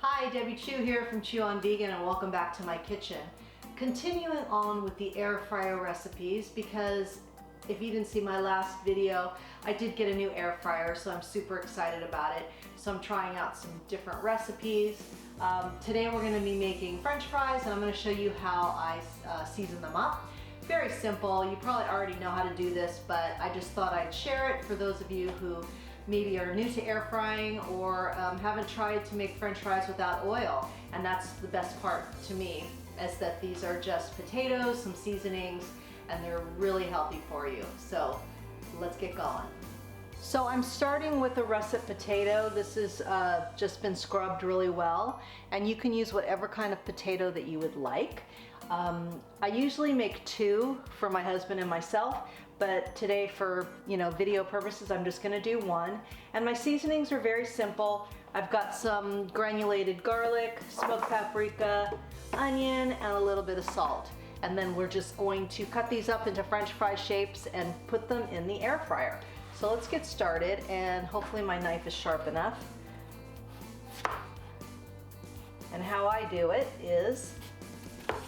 Hi, Debbie Chu here from Chew on Vegan, and welcome back to my kitchen. Continuing on with the air fryer recipes, because if you didn't see my last video, I did get a new air fryer, so I'm super excited about it. So I'm trying out some different recipes. Today we're going to be making French fries, and I'm going to show you how I season them up. Very simple. You probably already know how to do this, but I just thought I'd share it for those of you who maybe are new to air frying or haven't tried to make French fries without oil. And that's the best part to me, is that these are just potatoes, some seasonings, and they're really healthy for you. So let's get going. So I'm starting with a russet potato. This has just been scrubbed really well, and you can use whatever kind of potato that you would like. I usually make two for my husband and myself, but today for video purposes, I'm just gonna do one. And my seasonings are very simple. I've got some granulated garlic, smoked paprika, onion, and a little bit of salt. And then we're just going to cut these up into French fry shapes and put them in the air fryer. So let's get started, and hopefully my knife is sharp enough. And how I do it is,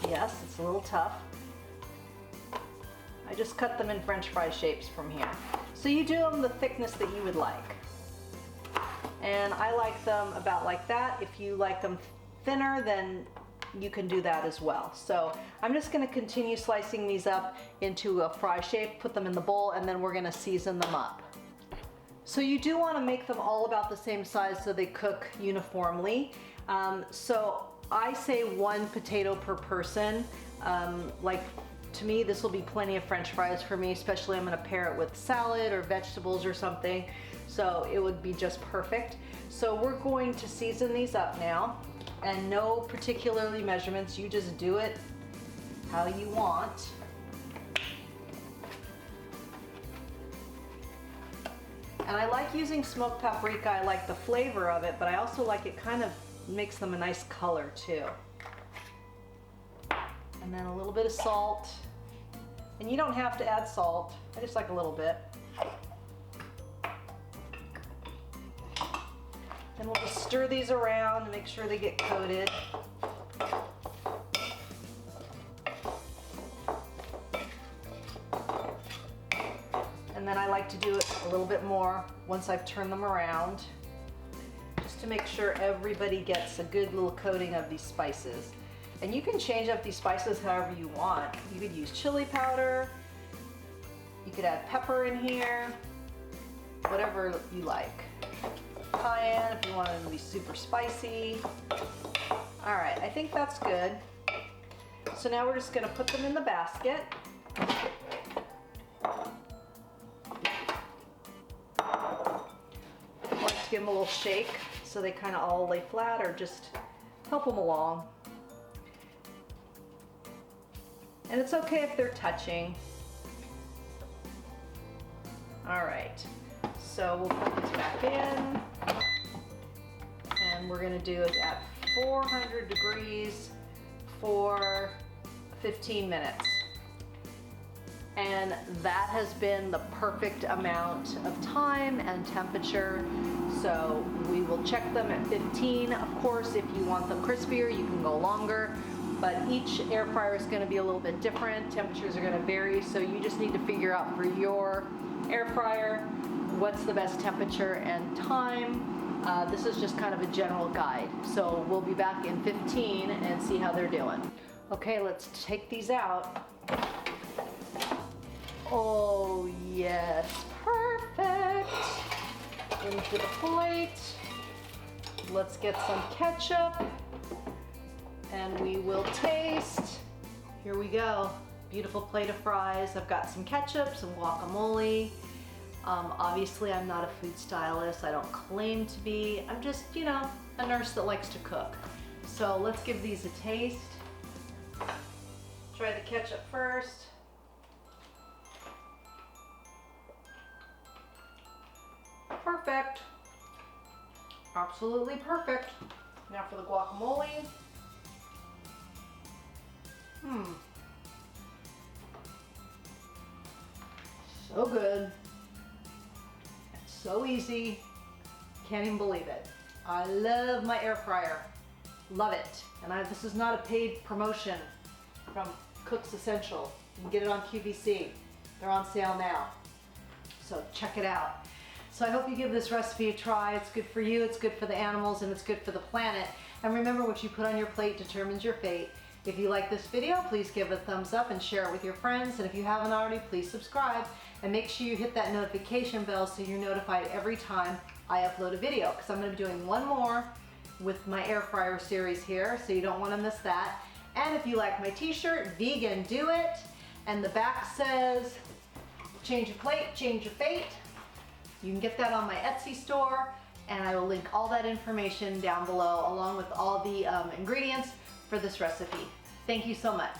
yes, it's a little tough. I just cut them in French fry shapes from here. So you do them the thickness that you would like. And I like them about like that. If you like them thinner, then you can do that as well. So I'm just gonna continue slicing these up into a fry shape, put them in the bowl, and then we're gonna season them up. So you do wanna make them all about the same size so they cook uniformly. So I say one potato per person. To me, this will be plenty of French fries for me, especially I'm gonna pair it with salad or vegetables or something. So it would be just perfect. So we're going to season these up now, and no particularly measurements, you just do it how you want. And I like using smoked paprika. I like the flavor of it, but I also like it kind of makes them a nice color too. And then a little bit of salt. And you don't have to add salt, I just like a little bit. Then we'll just stir these around and make sure they get coated. And then I like to do it a little bit more once I've turned them around, just to make sure everybody gets a good little coating of these spices. And you can change up these spices however you want. You could use chili powder, you could add pepper in here, whatever you like. Cayenne if you want them to be super spicy. All right, I think that's good. So now we're just gonna put them in the basket. I like to give them a little shake so they kind of all lay flat, or just help them along. And it's okay if they're touching. All right, so we'll put this back in, and we're gonna do it at 400 degrees for 15 minutes. And that has been the perfect amount of time and temperature. So we will check them at 15. Of course, if you want them crispier, you can go longer. But each air fryer is going to be a little bit different. Temperatures are going to vary, so you just need to figure out for your air fryer what's the best temperature and time. This is just kind of a general guide. So we'll be back in 15 and see how they're doing. Okay, let's take these out. Oh yes, perfect. Into the plate. Let's get some ketchup. And we will taste. Here we go. Beautiful plate of fries. I've got some ketchup, some guacamole. Obviously, I'm not a food stylist. I don't claim to be. I'm just, a nurse that likes to cook. So let's give these a taste. Try the ketchup first. Perfect. Absolutely perfect. Now for the guacamole. So good. It's so easy. Can't even believe it. I love my air fryer. Love it. And this is not a paid promotion from Cook's Essential. You can get it on QVC. They're on sale now. So check it out. So I hope you give this recipe a try. It's good for you, it's good for the animals, and it's good for the planet. And remember, what you put on your plate determines your fate. If you like this video, please give it a thumbs up and share it with your friends. And if you haven't already, please subscribe and make sure you hit that notification bell so you're notified every time I upload a video, because I'm going to be doing one more with my air fryer series here, so you don't want to miss that. And if you like my t-shirt, Vegan Do It, and the back says, change your plate, change your fate. You can get that on my Etsy store, and I will link all that information down below along with all the ingredients for this recipe. Thank you so much.